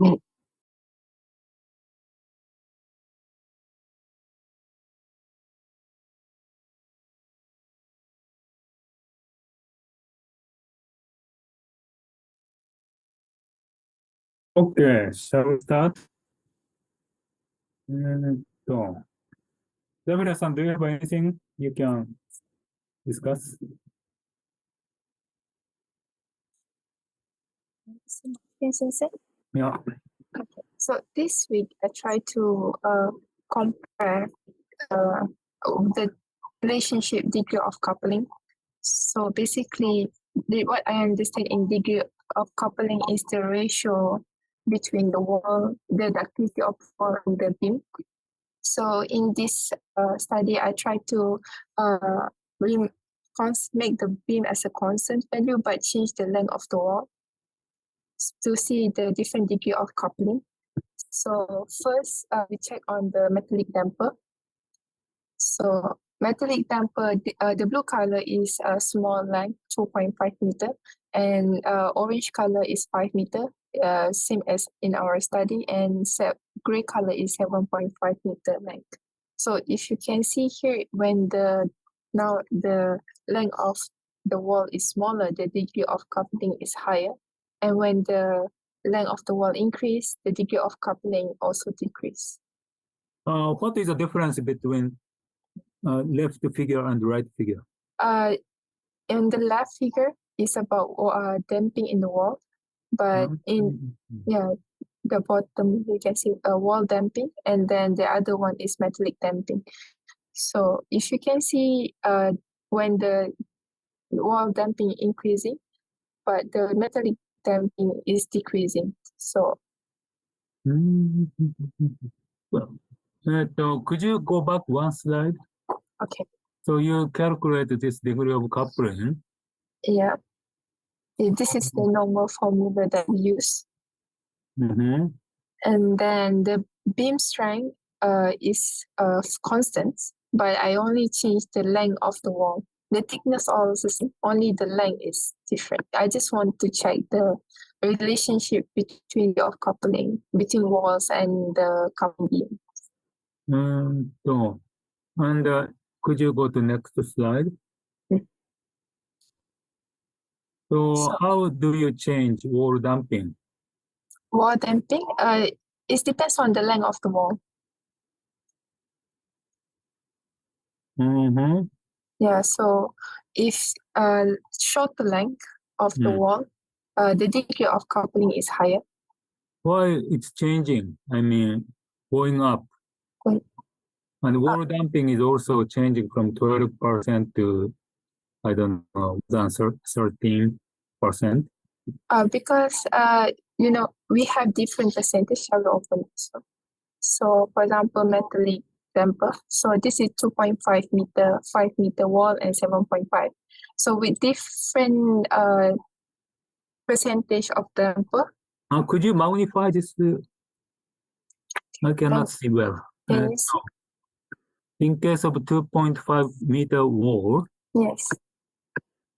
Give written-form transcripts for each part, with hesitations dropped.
Okay, shall we start? ダビラさん, do you have anything you can discuss? Yes, yes, yes. Yeah. Okay. So this week I tried to compare the relationship degree of coupling. So basically, what I understand in degree of coupling is the ratio between the wall, the ductility of wall and the beam. So in this study, I tried to make the beam as a constant value, but change the length of the wall to see the different degree of coupling. So first, we check on the metallic damper. So metallic damper, the blue color is a small length, 2.5 meter, and orange color is 5 meter, same as in our study, and gray color is 7.5 meter length. So if you can see here, when now the length of the wall is smaller, the degree of coupling is higher, and when the length of the wall increase, the degree of coupling also decrease. What is the difference between left figure and right figure? In the left figure is about damping in the wall, but in the bottom you can see a wall damping, and then the other one is metallic damping. So if you can see, when the wall damping increasing, but the metallic damping is decreasing. So Well, could you go back one slide? okay. So you calculate this degree of coupling. Yeah. This is the normal formula that we use. And then the beam strength is constant, but I only change the length of the wall. The thickness also the same, only the length is different. I just want to check the relationship between the coupling between walls and the coupling beam. And could you go to next slide? So how do you change wall damping? Wall damping, it depends on the length of the wall. Yeah, so if shorter length of the wall, the degree of coupling is higher. Why it's changing? I mean, going up. And wall damping is also changing from 12% to, I don't know, 13%. Because we have different percentage of openness. So for example, metallic damper. So this is 2.5 meter, 5 meter wall, and 7.5. So with different percentage of damper. Could you magnify this? I cannot see well. In case of 2.5 meter wall, yes,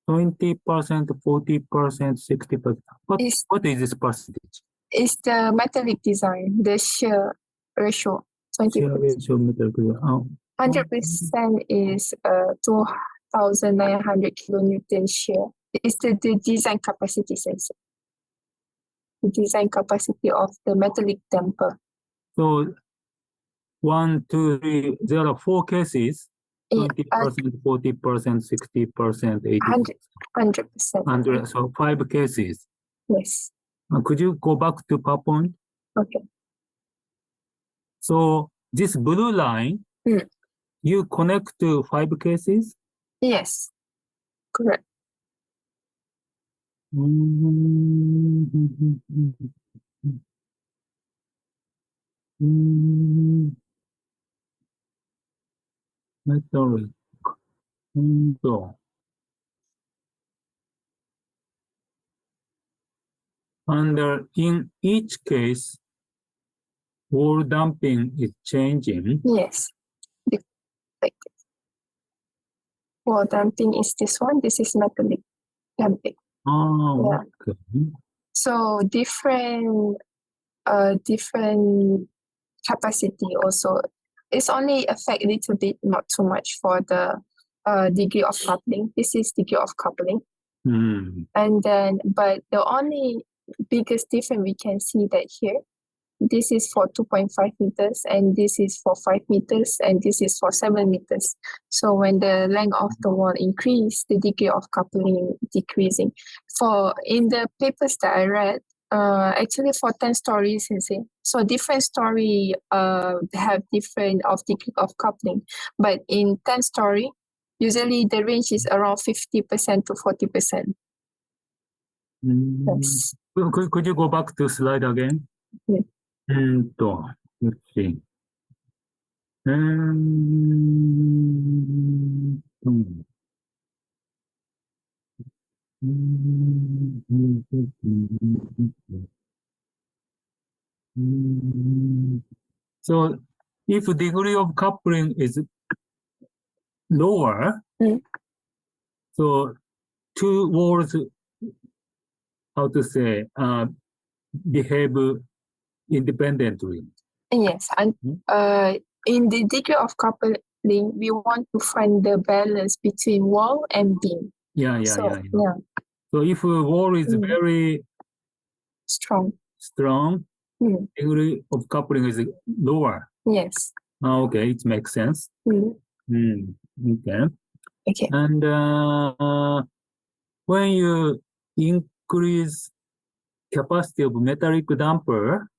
20%, 40%, 60%. What is this percentage? It's the metallic design, the shear ratio. 100% is 2,900 kilonewton shear. It's the design capacity sensor. The design capacity of the metallic damper. So 1, 2, 3, there are 4 cases. 20%, 40%, 60%, 80%. 100%. So 5 cases. Yes. Could you go back to PowerPoint? Okay. So this blue line, you connect to 5 cases? Yes, correct. Metallic. And in each case, wall damping is changing. Yes. Like wall damping is this one. This is metallic damping. Okay. So different different capacity also. It's only affect a little bit, not too much for the degree of coupling. This is degree of coupling. And then, but the only biggest difference we can see that here, this is for 2.5 meters, and this is for 5 meters, and this is for 7 meters. So when the length of the wall increase, the degree of coupling decreasing. For in the papers that I read, actually for 10 stories, you see, so different story have different of degree of coupling, but in 10 story, usually the range is around 50% to 40%. Yes. Could you go back to slide again? Yeah. Let's see. So if degree of coupling is lower, so two walls, how to say, behave independently. Yes, and in the degree of coupling, we want to find the balance between wall and beam. Yeah. So if a wall is very strong, degree of coupling is lower. Yes. Okay, it makes sense. Okay. Okay. And when you increase capacity of metallic damper,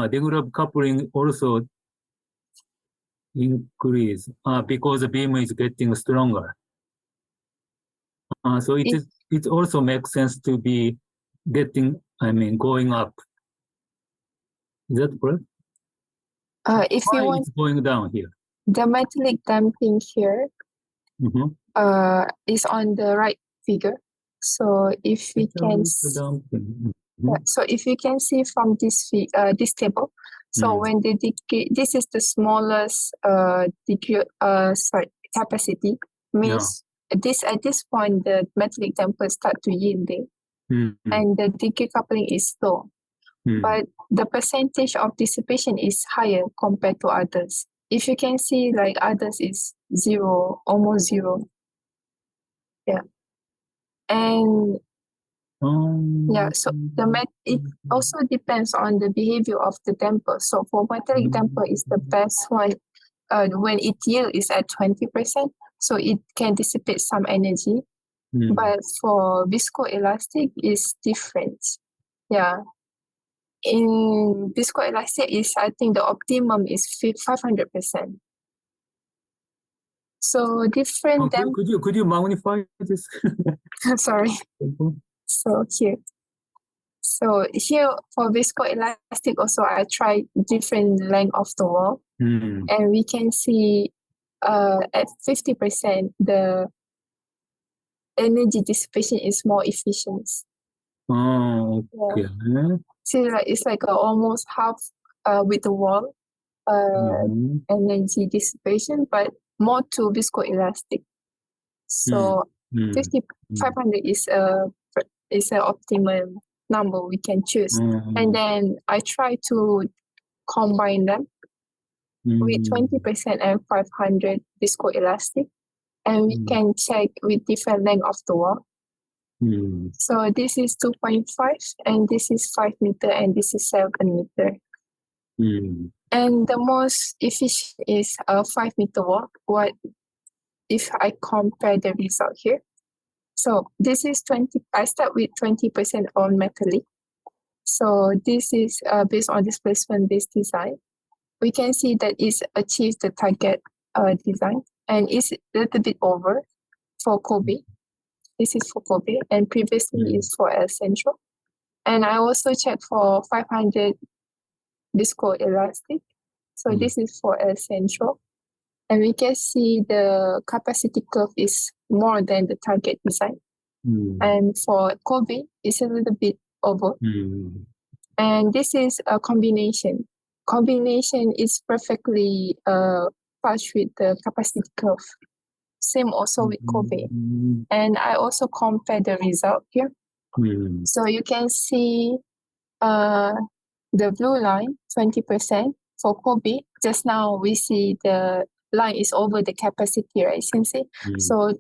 degree of coupling also increase because the beam is getting stronger. So it also makes sense to be going up. Is that correct? If Why you want it's going down here? the metallic damping here, is on the right figure. So if we can, so if you can see from this this table, so when the degree, this is the smallest degree, capacity, means this at this point the metallic damper start to yielding, and the degree coupling is low, but the percentage of dissipation is higher compared to others. If you can see, like others is zero, almost zero. Yeah. And so it also depends on the behavior of the damper. So for metallic damper is the best one when it yield is at 20%, so it can dissipate some energy. But for viscoelastic is different. Yeah. In viscoelastic is, I think the optimum is 500%. So different could you magnify this? Sorry. So here. So here for viscoelastic also I tried different length of the wall, and we can see at 50% the energy dissipation is more efficient. Oh, okay. Yeah. See, like it's like almost half with the wall energy dissipation, but more to viscoelastic. So 500 is an optimum number we can choose. And then I try to combine them with 20% and 500 viscoelastic, and we can check with different length of the wall. So this is 2.5, and this is 5 meter, and this is 7 meter. And the most efficient is a 5 meter wall. What if I compare the result here? So this is 20, I start with 20% on metallic. So this is based on displacement-based design. We can see that it's achieved the target design, and it's a little bit over for Kobe. This is for Kobe, and previously is for El Centro. And I also checked for 500 viscoelastic. So this is for El Centro. And we can see the capacity curve is more than the target design. And for Kobe, it's a little bit over. And this is a combination. Combination is perfectly patched with the capacity curve. Same also with Kobe. And I also compare the result here. So you can see the blue line, 20% for Kobe. Just now we see the line is over the capacity, right, Sensei? So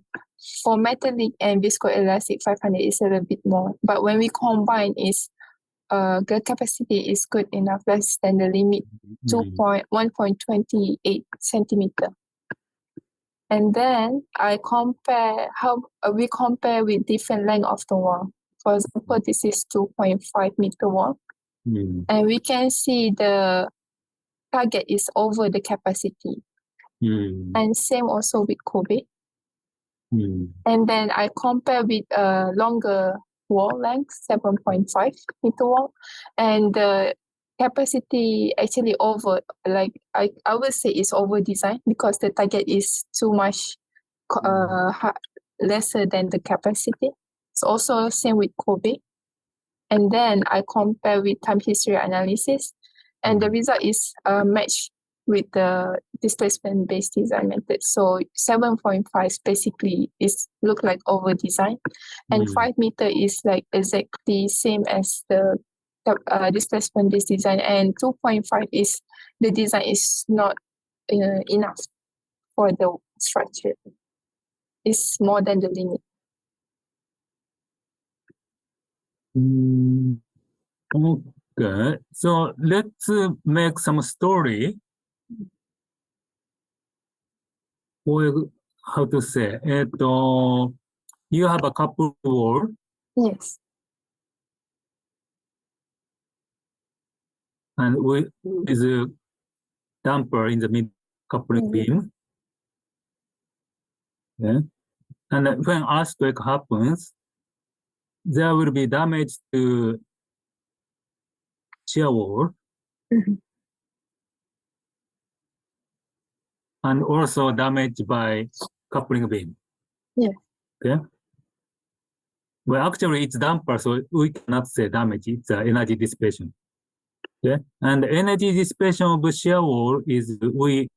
for metallic and viscoelastic, 500 is a little bit more. But when we combine, the capacity is good enough, less than the limit, 1.28 centimeter. And then we compare with different length of the wall. For example, this is 2.5 meter wall. And we can see the target is over the capacity. And same also with Kobe. And then I compare with a longer wall length, 7.5 meter wall. And the capacity actually over, like I would say it's over designed because the target is too much lesser than the capacity. It's also same with Kobe. And then I compare with time history analysis, and the result is matched with the displacement-based design method. So 7.5 basically look like over design, and 5 meter is like exactly same as the displacement-based design, and 2.5 is the design is not enough for the structure. It's more than the limit. Okay, so let's make some story. Or how to say? You have a couple wall. Yes. And with a damper in the mid coupling beam. Yeah. And when earthquake happens, there will be damage to shear wall. And also damage by coupling beam. Yeah. Okay. Well, actually, it's damper, so we cannot say damage. It's energy dissipation. Okay. And energy dissipation of shear wall is we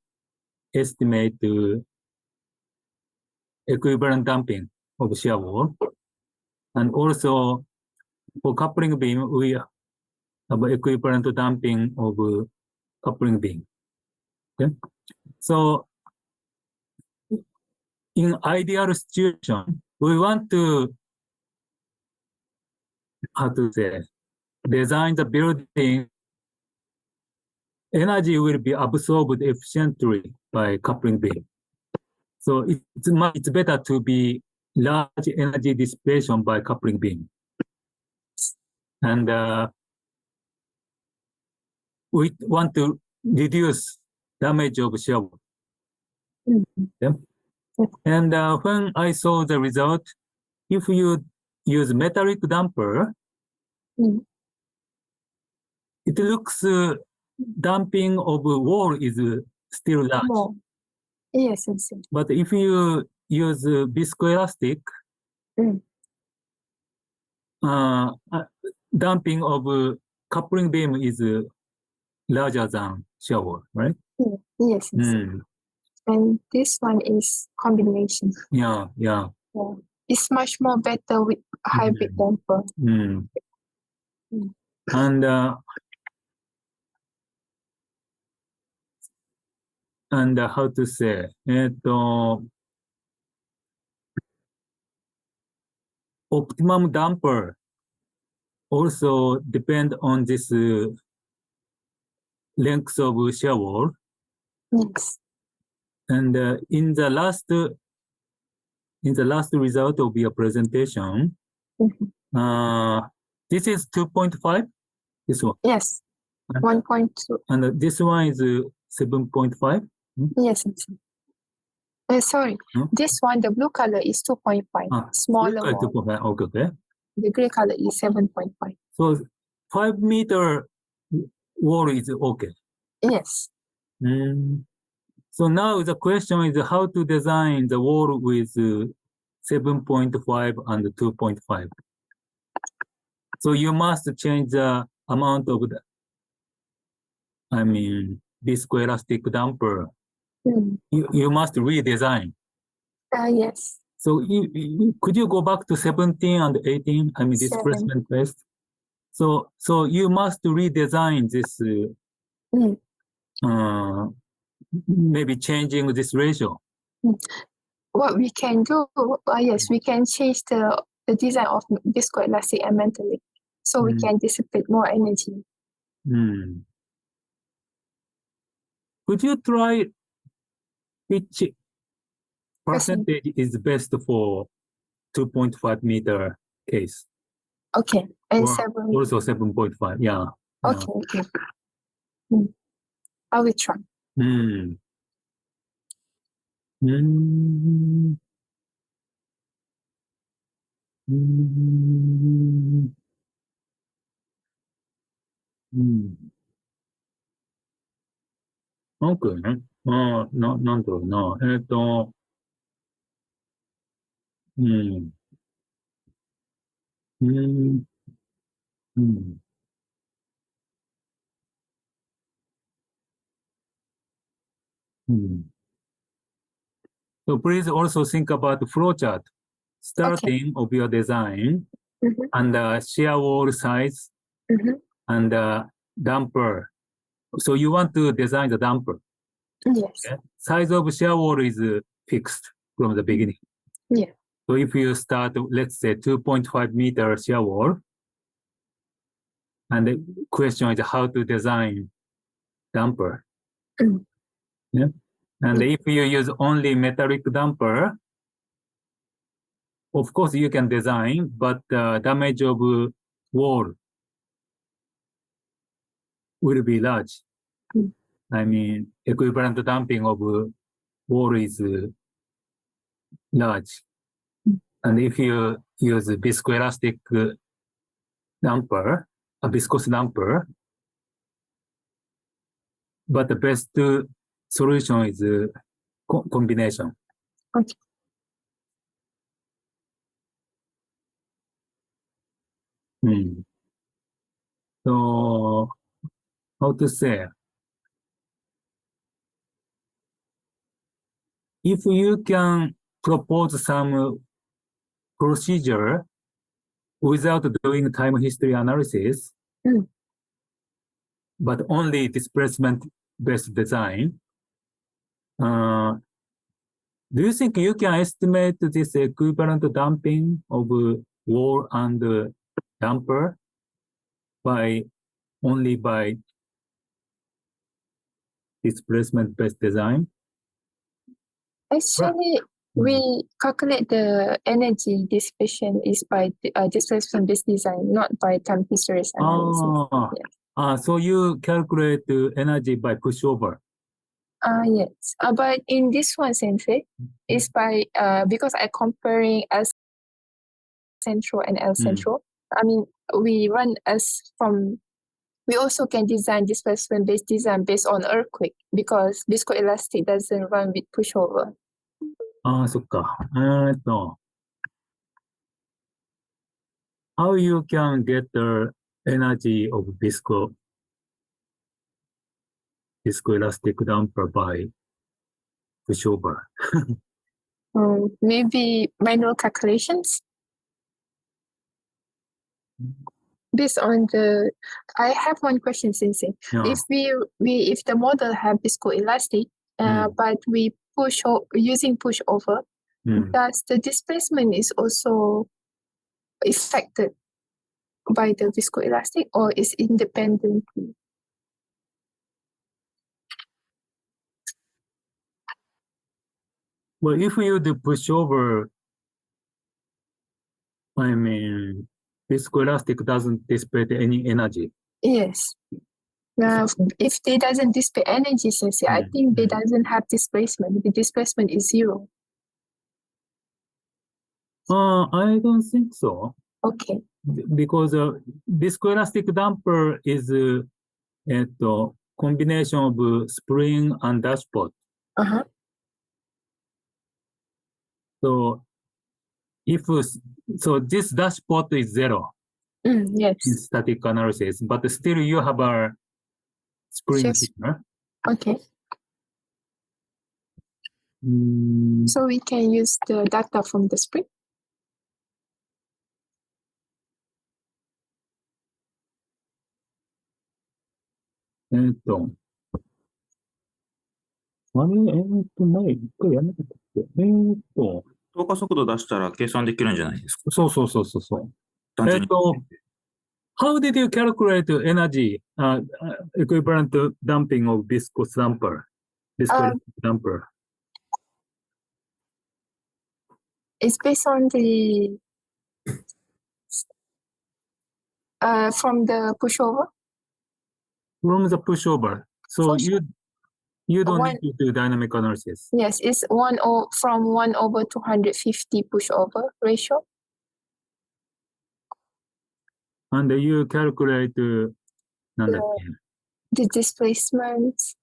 estimate equivalent damping of shear wall. And also for coupling beam, we have equivalent damping of coupling beam. Okay. So in ideal situation, we want to, how to say, design the building, energy will be absorbed efficiently by coupling beam. So it's better to be large energy dissipation by coupling beam. And we want to reduce damage of shear wall. Yeah. And when I saw the result, if you use metallic damper, it looks damping of wall is still large. More. Yes, yes. But if you use viscoelastic, damping of coupling beam is larger than shear wall, right? Yes, yes. And this one is combination. Yeah. It's much more better with hybrid damper. And how to say, optimum damper also depend on this length of shear wall. Yes. And in the last result of your presentation, this is 2.5. This one. Yes. 1.2. And this one is 7.5. Yes. Sorry. This one, the blue color is 2.5. Smaller wall. 2.5. Okay. The gray color is 7.5. So 5 meter wall is okay. Yes. So now the question is how to design the wall with 7.5 and 2.5. So you must change the amount of viscoelastic damper. You must redesign. Yes. So could you go back to 17 and 18? I mean, displacement test. So you must redesign this, maybe changing this ratio. What we can do, yes, we can change the design of viscoelastic and metallic, so we can dissipate more energy. Could you try which percentage is best for 2.5 meter case? Okay, and Or 7. Also 7.5, yeah. Okay, okay. I will try. Okay. なんだろうな。So please also think about the flow chart, starting of your design, and the shear wall size, and the damper. So you want to design the damper. Yes. Okay? Size of shear wall is fixed from the beginning. Yeah. So if you start, let's say 2.5 meter shear wall, and the question is how to design damper. Yeah. And if you use only metallic damper, of course you can design, but the damage of wall will be large. I mean, equivalent damping of wall is large. And if you use viscoelastic damper, a viscous damper, but the best solution is combination. Okay. So, how to say? If you can propose some procedure without doing time history analysis, but only displacement-based design, do you think you can estimate this equivalent damping of wall and damper only by displacement-based design? Actually, we calculate the energy dissipation is by displacement-based design, not by time history analysis. So you calculate the energy by pushover. Yes. But in this one, Sensei, it's by because I comparing S central and L central. I mean, we run we also can design displacement-based design based on earthquake because viscoelastic doesn't run with pushover. そっか。How you can get the energy of viscoelastic damper by pushover? Maybe manual calculations. Based on I have one question, Sensei. Yeah. If the model have viscoelastic, but we using pushover, does the displacement is also affected by the viscoelastic or is independently? Well, if you do pushover, I mean, viscoelastic doesn't dissipate any energy. Yes. Now, if they doesn't dissipate energy, Sensei, I think they doesn't have displacement. The displacement is 0. I don't think so. Okay. Because viscoelastic damper is combination of spring and dashpot. So this dashpot is 0 yes. in static analysis, but still you have a spring here. Okay. So we can use the data from the spring. 前、一回やんなかったっけ透過速度出したら計算できるんじゃないですか。そうそうそうそうそう。単純に。How did you calculate energy equivalent to damping of viscous damper? Viscous damper. It's based on the from the pushover. From the pushover. So you don't need to do dynamic analysis. Yes, it's from 1/250 pushover ratio. And you calculate なんだっけ The displacement.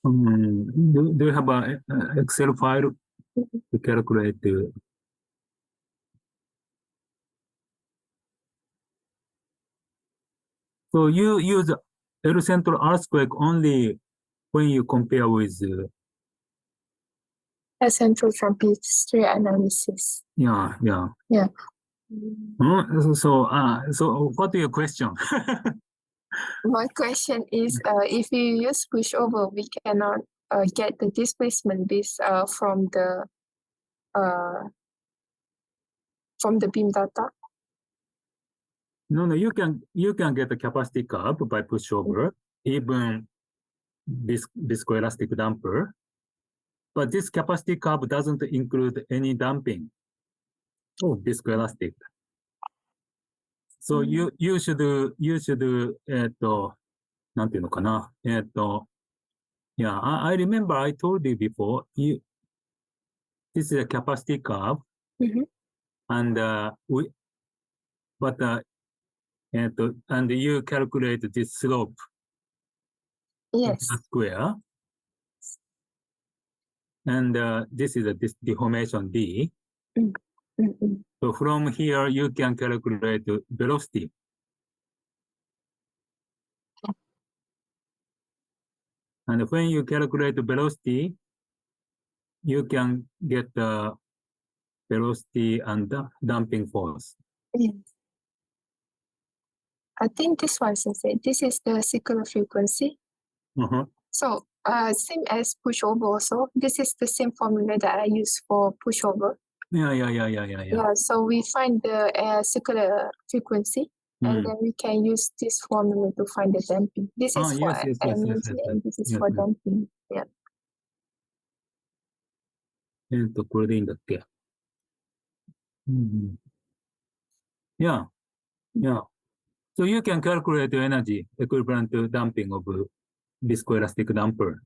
Do you have an Excel file to calculate? So you use El Centro earthquake only when you compare with A central temperature analysis. yeah. So what is your question? My question is, if you use pushover, we cannot get the displacement from the beam data. No, you can get a capacity curve by pushover, even viscoelastic damper. But this capacity curve doesn't include any damping of viscoelastic. So you should なんていうのかなyeah, I remember I told you before, this is a capacity curve, and and you calculate this slope Yes. square, and this is a deformation D. So from here you can calculate velocity. And when you calculate velocity, you can get the velocity and damping force. Yes. I think this one this is the circular frequency. So same as pushover also. This is the same formula that I use for pushover. Yeah. So we find the circular frequency, and then we can use this formula to find the damping. This is for energy, and this is for damping. Yeah. これでいいんだっけYeah. So you can calculate energy equivalent to damping of viscoelastic damper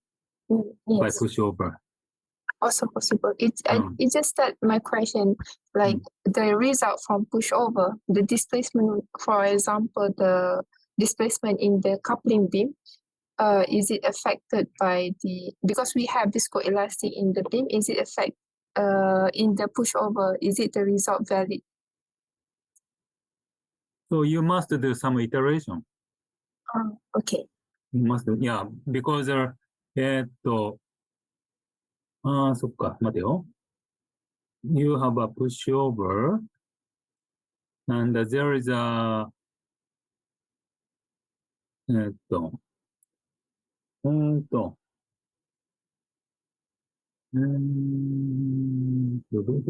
by pushover. Also possible. It's just that my question, like the result from pushover, the displacement, for example, the displacement in the coupling beam, is it affected by because we have viscoelastic in the beam, is it in the pushover, is it the result valid? So you must do some iteration. Okay. You must, yeah, because そっか、待てよ。You have a pushover, and there is a ど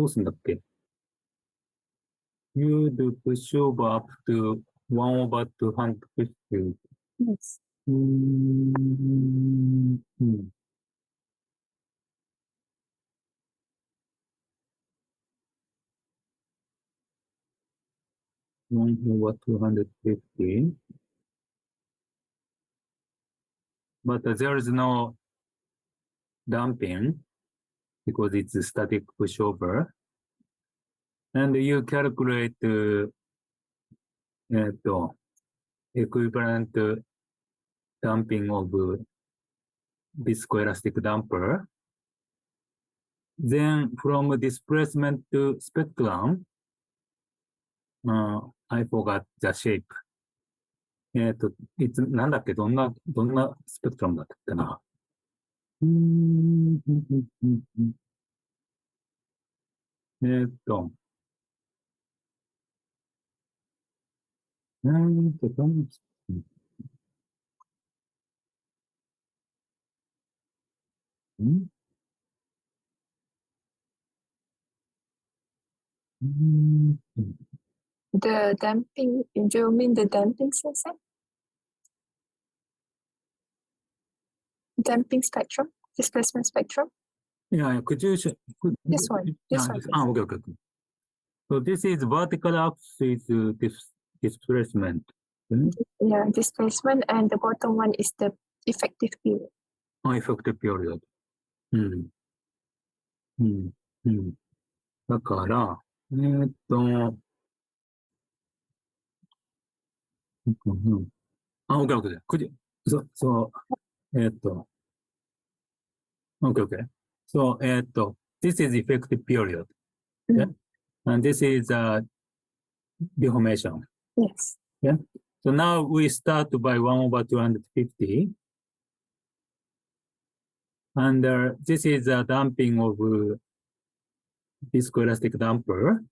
うすんだっけ You do pushover up to 1 over 250. Yes. 1 over 250. But there is no damping because it's a static pushover. And you calculate equivalent damping of viscoelastic damper. Then from displacement to spectrum, I forgot the shape. なんだっけどんなスペクトラムだったっけなえっと、どうThe damping, do you mean the damping sensor? Damping spectrum, displacement spectrum. Yeah, could you show? This one, this one, please. Okay, okay. So this is vertical axis displacement. Yeah, displacement, and the bottom one is the effective period. Effective period. だから、okay, okay. Could you, so, okay, okay. So, this is effective period. Yeah. And this is deformation. Yes. Yeah. So now we start by 1/250. And this is a damping of viscoelastic damper.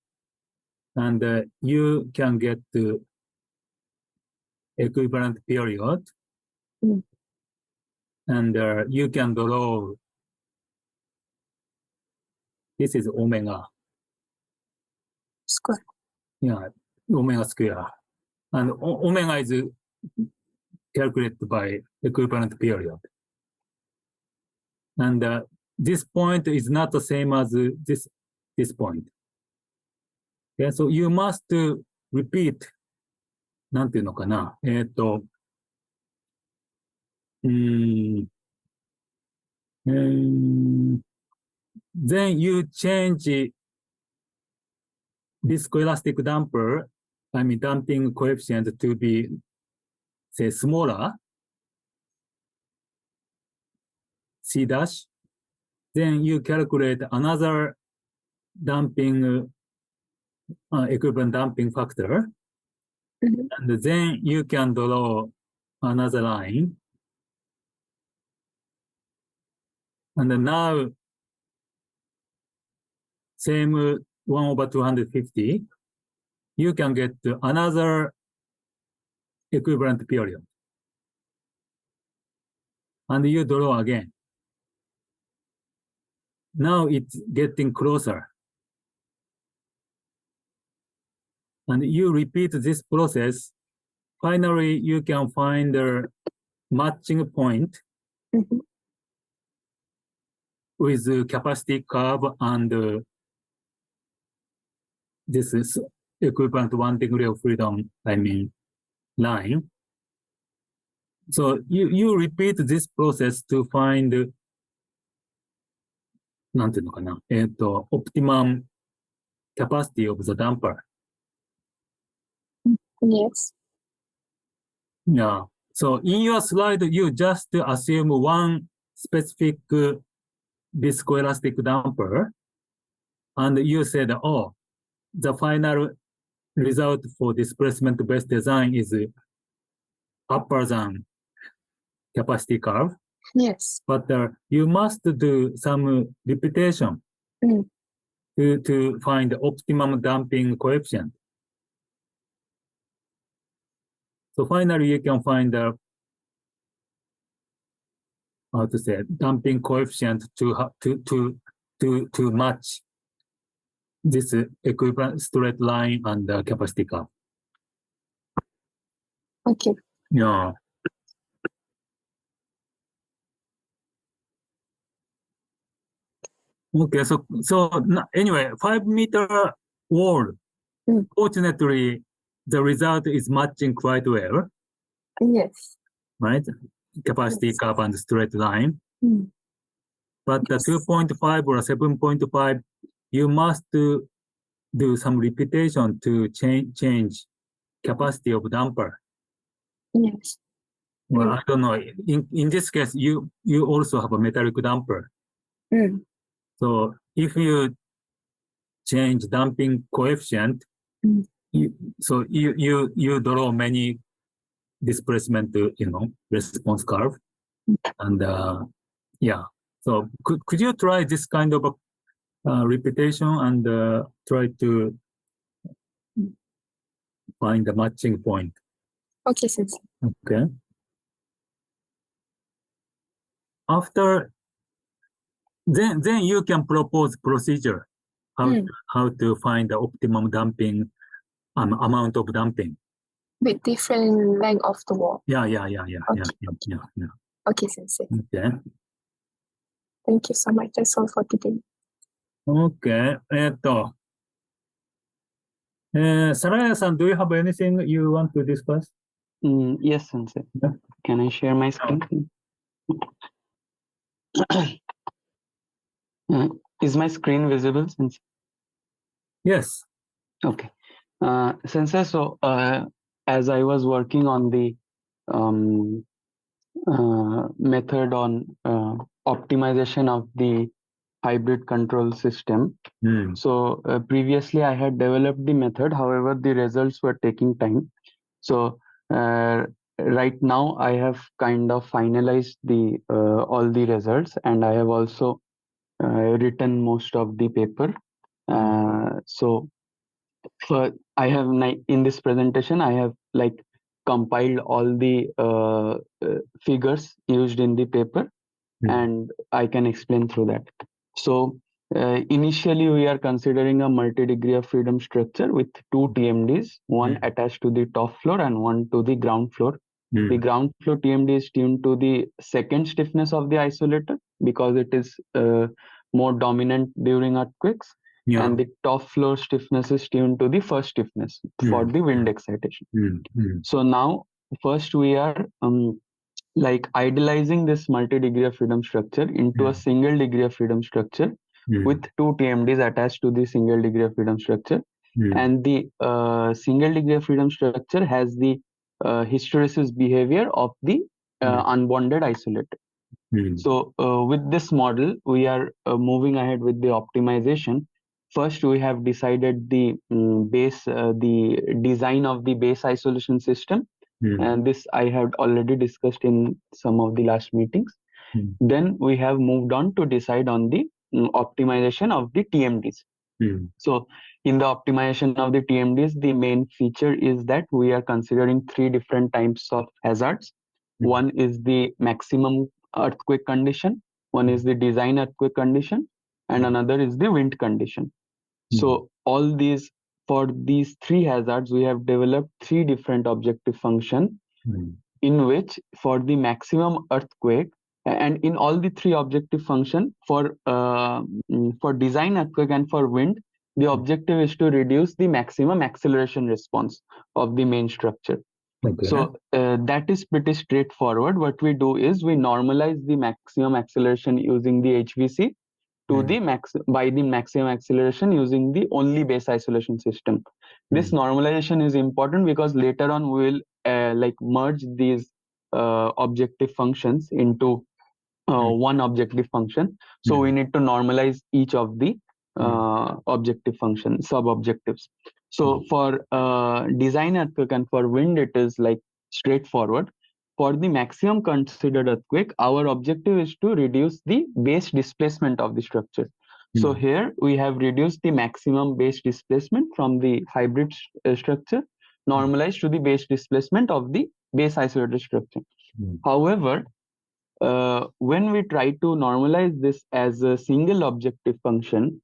And you can get the equivalent period. And you can draw, this is omega. Square. Yeah, omega square. And omega is calculated by equivalent period. And this point is not the same as this point. Yeah, so you must repeat, なんていうのかな。then you change viscoelastic damper, I mean damping coefficient to be, say, smaller, C dash. Then you calculate another damping, equivalent damping factor. And then you can draw another line. And now, same 1/250, you can get another equivalent period. And you draw again. Now it's getting closer. And you repeat this process. Finally, you can find the matching point with the capacity curve and this is equivalent to 1 degree of freedom, I mean, line. So you repeat this process to find, なんていうのかな、optimum capacity of the damper. Yes. Yeah. So in your slide, you just assume one specific viscoelastic damper, and you said, oh, the final result for displacement-based design is upper than capacity curve. Yes. But you must do some repetition to find the optimum damping coefficient. So finally, you can find the how to say damping coefficient to match this equivalent straight line and the capacity curve. Okay. Yeah. Okay, so anyway, 5-meter wall. Fortunately, the result is matching quite well. Yes. Right? Capacity curve and straight line. But the 2.5 or 7.5, you must do some repetition to change capacity of damper. Yes. Well, I don't know. In this case, you also have a metallic damper. So if you change damping coefficient, you draw many displacement, response curve, and yeah, So could you try this kind of repetition and try to find the matching point? Okay, sensei. Okay. After then you can propose procedure how to find the optimum damping amount of damping. With different length of the wall. Yeah. Okay, sensei. Okay. Thank you so much. That's all for today. Okay. Saraya-san, do you have anything you want to discuss? Yes, Sensei. Yeah. Can I share my screen? Is my screen visible, Sensei? Yes. Okay. Sensei, so as I was working on the method on optimization of the hybrid control system, so previously I had developed the method, however, the results were taking time. So right now I have kind of finalized the all the results, and I have also written most of the paper. So I have in this presentation I have like compiled all the figures used in the paper, and I can explain through that. So initially we are considering a multi-degree of freedom structure with two TMDs, one attached to the top floor and one to the ground floor. The ground floor TMD is tuned to the second stiffness of the isolator because it is more dominant during earthquakes. Yeah. And the top floor stiffness is tuned to the first stiffness for the wind excitation. So now first we are like idealizing this multi-degree of freedom structure into a single degree of freedom structure with two TMDs attached to the single degree of freedom structure. And the single degree of freedom structure has the hysteresis behavior of the unbonded isolator. So with this model, we are moving ahead with the optimization. First, we have decided the the design of the base isolation system, and this I have already discussed in some of the last meetings. Then we have moved on to decide on the optimization of the TMDs. So in the optimization of the TMDs, the main feature is that we are considering three different types of hazards. One is the maximum earthquake condition, one is the design earthquake condition, and another is the wind condition. So all these, for these three hazards, we have developed three different objective functions in which for the maximum earthquake, and in all the three objective function for design earthquake and for wind, the objective is to reduce the maximum acceleration response of the main structure. Okay. So that is pretty straightforward. What we do is we normalize the maximum acceleration using the HVC to the by the maximum acceleration using the only base isolation system. This normalization is important because later on we will like merge these objective functions into one objective function. So we need to normalize each of the objective function sub-objectives. So for design earthquake and for wind, it is like straightforward. For the maximum considered earthquake, our objective is to reduce the base displacement of the structure. So here we have reduced the maximum base displacement from the hybrid structure, normalized to the base displacement of the base isolated structure. However, when we try to normalize this as a single objective function,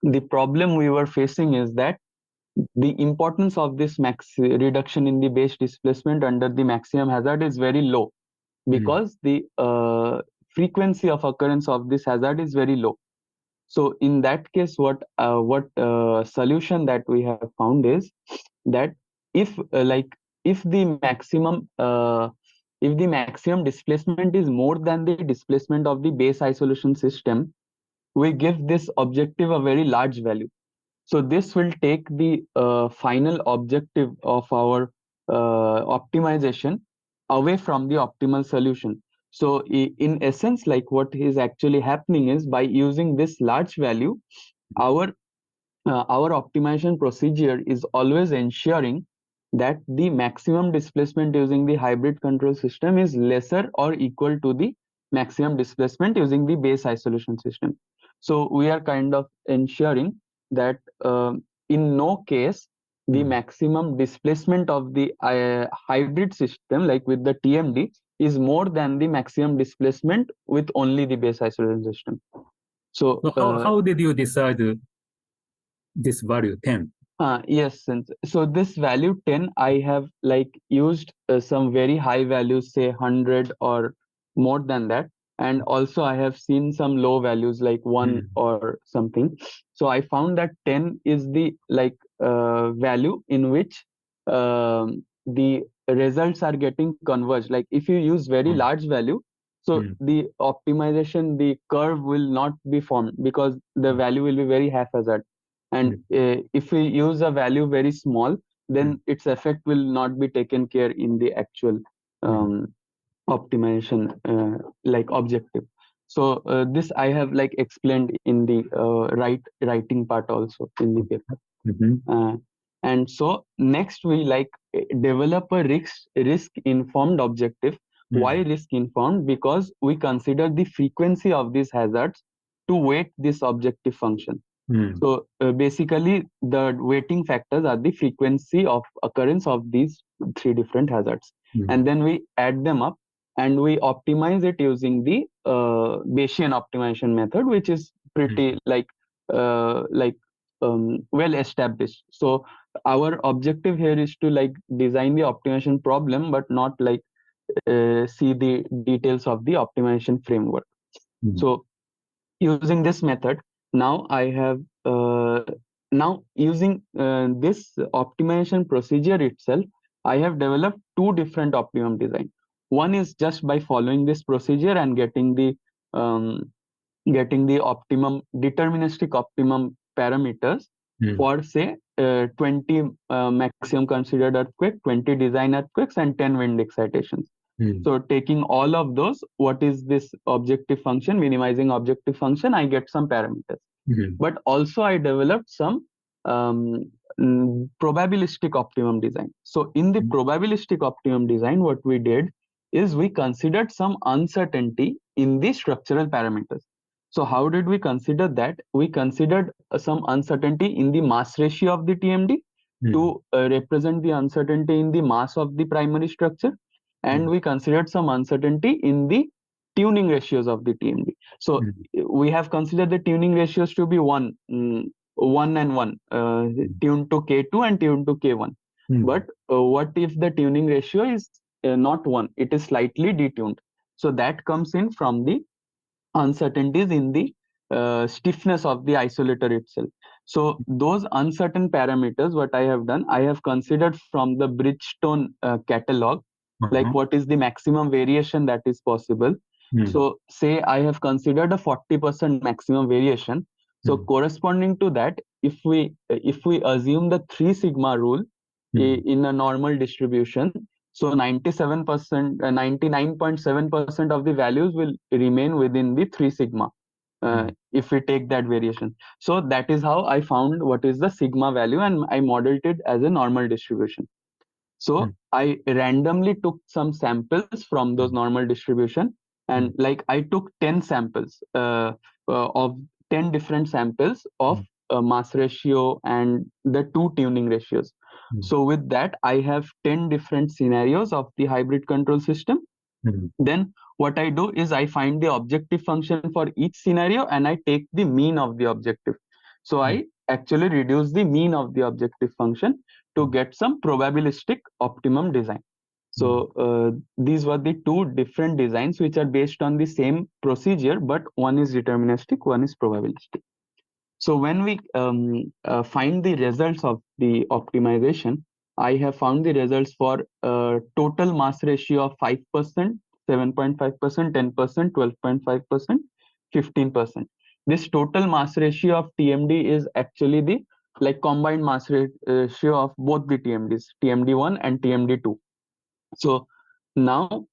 the problem we were facing is that the importance of this reduction in the base displacement under the maximum hazard is very low because the frequency of occurrence of this hazard is very low. So in that case, what solution that we have found is that if if the maximum displacement is more than the displacement of the base isolation system, we give this objective a very large value. So this will take the final objective of our optimization away from the optimal solution. So in essence, like what is actually happening is by using this large value, our optimization procedure is always ensuring that the maximum displacement using the hybrid control system is lesser or equal to the maximum displacement using the base isolation system. So we are kind of ensuring that in no case the maximum displacement of the hybrid system, like with the TMD, is more than the maximum displacement with only the base isolation system. So how did you decide this value 10? Yes, so this value 10, I have like used some very high values, say 100 or more than that. And also I have seen some low values like 1 or something. So I found that 10 is the like value in which the results are getting converged. Like if you use very large value, so the optimization, the curve will not be formed because the value will be very haphazard. And if we use a value very small, then its effect will not be taken care in the actual optimization like objective. So this I have like explained in the writing part also in the paper. And so next we like develop a risk informed objective. Why risk informed? Because we consider the frequency of these hazards to weight this objective function. So basically the weighting factors are the frequency of occurrence of these three different hazards. And then we add them up and we optimize it using the Bayesian optimization method, which is pretty well established. So our objective here is to like design the optimization problem, but not like see the details of the optimization framework. So using this method, now I have now using this optimization procedure itself, I have developed two different optimum design. One is just by following this procedure and getting the optimum deterministic optimum parameters for say 20 maximum considered earthquake, 20 design earthquakes, and 10 wind excitations. So taking all of those, what is this objective function, minimizing objective function, I get some parameters. But also I developed some probabilistic optimum design. So in the probabilistic optimum design, what we did is we considered some uncertainty in the structural parameters. So how did we consider that? We considered some uncertainty in the mass ratio of the TMD to represent the uncertainty in the mass of the primary structure. And we considered some uncertainty in the tuning ratios of the TMD. So we have considered the tuning ratios to be 1 and 1, tuned to K2 and tuned to K1. But what if the tuning ratio is not 1, it is slightly detuned? So that comes in from the uncertainties in the stiffness of the isolator itself. So those uncertain parameters, what I have done, I have considered from the Bridgestone catalog, like what is the maximum variation that is possible. So say I have considered a 40% maximum variation. So corresponding to that, if we assume the 3 sigma rule in a normal distribution, so 97%, 99.7% of the values will remain within the 3 sigma if we take that variation. So that is how I found what is the sigma value, and I modeled it as a normal distribution. So I randomly took some samples from those normal distribution, and like I took 10 samples of 10 different samples of mass ratio and the 2 tuning ratios. So with that, I have 10 different scenarios of the hybrid control system. Then what I do is I find the objective function for each scenario and I take the mean of the objective. So I actually reduce the mean of the objective function to get some probabilistic optimum design. So these were the two different designs which are based on the same procedure, but one is deterministic, one is probabilistic. So when we find the results of the optimization, I have found the results for total mass ratio of 5%, 7.5%, 10%, 12.5%, 15%. This total mass ratio of TMD is actually the like combined mass ratio of both the TMDs, TMD1 and TMD2. So now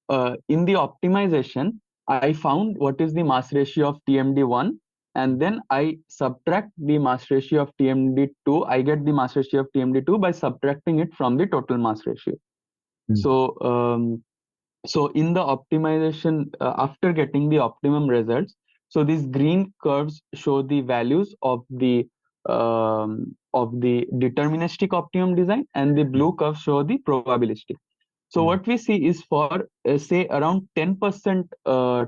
in the optimization, I found what is the mass ratio of TMD1, and then I subtract the mass ratio of TMD2. I get the mass ratio of TMD2 by subtracting it from the total mass ratio. So So in the optimization, after getting the optimum results, so these green curves show the values of the deterministic optimum design, and the blue curves show the probabilistic. So what we see is for say around 10%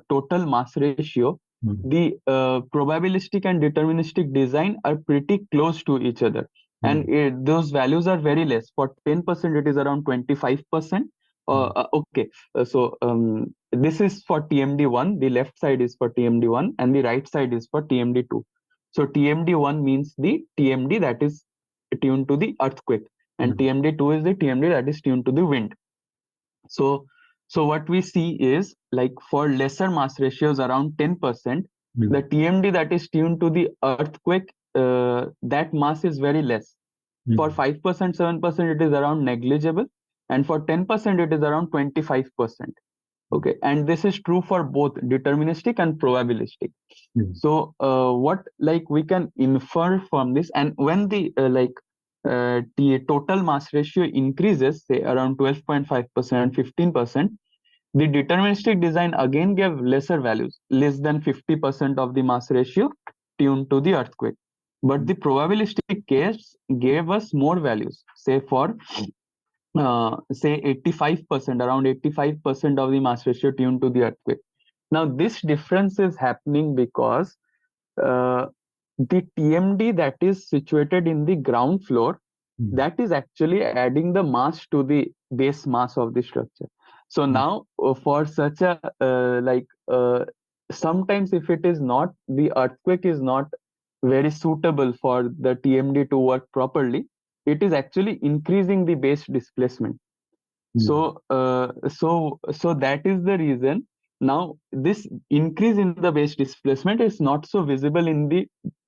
total mass ratio, the probabilistic and deterministic design are pretty close to each other, and those values are very less. For 10%, it is around 25%. Okay, so this is for TMD1. The left side is for TMD1, and the right side is for TMD2. So TMD1 means the TMD that is tuned to the earthquake, and TMD2 is the TMD that is tuned to the wind. So what we see is, like, for lesser mass ratios around 10%, the TMD that is tuned to the earthquake, that mass is very less. For 5%, 7%, it is around negligible, and for 10%, it is around 25%. Okay, and this is true for both deterministic and probabilistic. So what, like, we can infer from this, and when the the total mass ratio increases, say around 12.5%, 15%, the deterministic design again gave lesser values, less than 50% of the mass ratio tuned to the earthquake. But the probabilistic case gave us more values, say for say 85%, around 85% of the mass ratio tuned to the earthquake. Now this difference is happening because the TMD that is situated in the ground floor, that is actually adding the mass to the base mass of the structure. So now for such a sometimes if it is not, the earthquake is not very suitable for the TMD to work properly, it is actually increasing the base displacement. So that is the reason. Now this increase in the base displacement is not so visible in the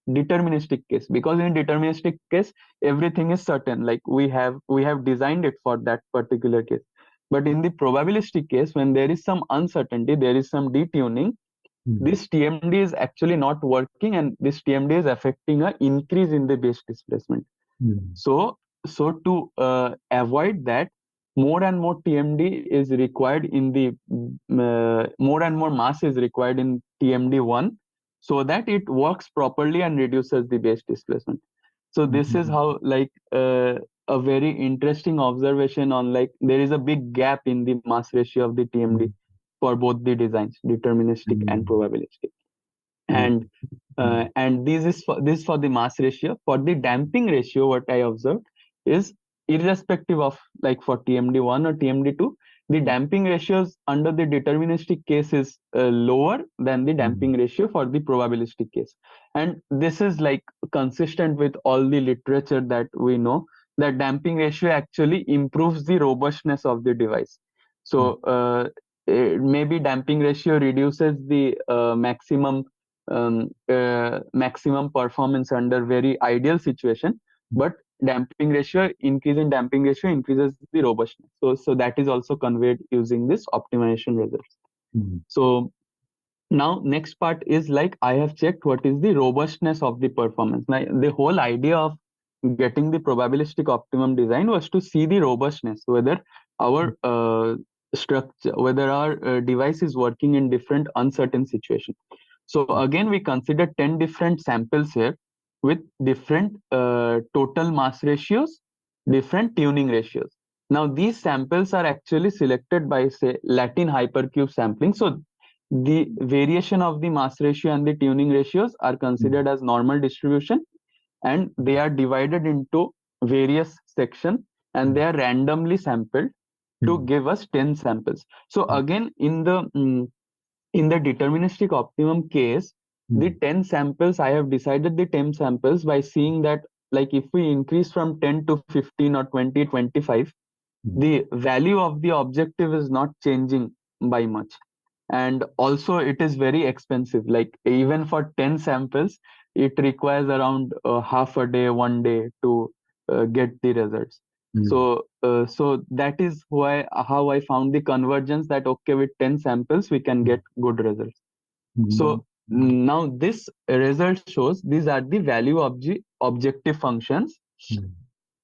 deterministic case, because in deterministic case everything is certain, like we have designed it for that particular case. But in the probabilistic case, when there is some uncertainty, there is some detuning, this TMD is actually not working, and this TMD is affecting an increase in the base displacement. So to avoid that, more and more TMD is required in the more and more mass is required in TMD1, so that it works properly and reduces the base displacement. So this is how, like, a very interesting observation on, like, there is a big gap in the mass ratio of the TMD for both the designs, deterministic and probabilistic. And this is for the mass ratio. For the damping ratio, what I observed is, irrespective of, like, for TMD1 or TMD2, the damping ratios under the deterministic case is lower than the damping ratio for the probabilistic case. And this is, like, consistent with all the literature that we know, that damping ratio actually improves the robustness of the device. So maybe damping ratio reduces the maximum performance under very ideal situation, but increase in damping ratio increases the robustness. So that is also conveyed using this optimization results. So now next part is, like, I have checked what is the robustness of the performance. Now the whole idea of getting the probabilistic optimum design was to see the robustness, whether our structure, whether our device is working in different uncertain situations. So again, we consider 10 different samples here with different total mass ratios, different tuning ratios. Now these samples are actually selected by, say, Latin hypercube sampling. So the variation of the mass ratio and the tuning ratios are considered as normal distribution, and they are divided into various sections, and they are randomly sampled to give us 10 samples. So again, in the deterministic optimum case, the 10 samples, I have decided the 10 samples by seeing that, like, if we increase from 10 to 15 or 20, 25, the value of the objective is not changing by much. And also it is very expensive. Like, even for 10 samples, it requires around half a day, 1 day to get the results. So that is how I found the convergence, that okay, with 10 samples we can get good results. So now this result shows these are the value of the objective functions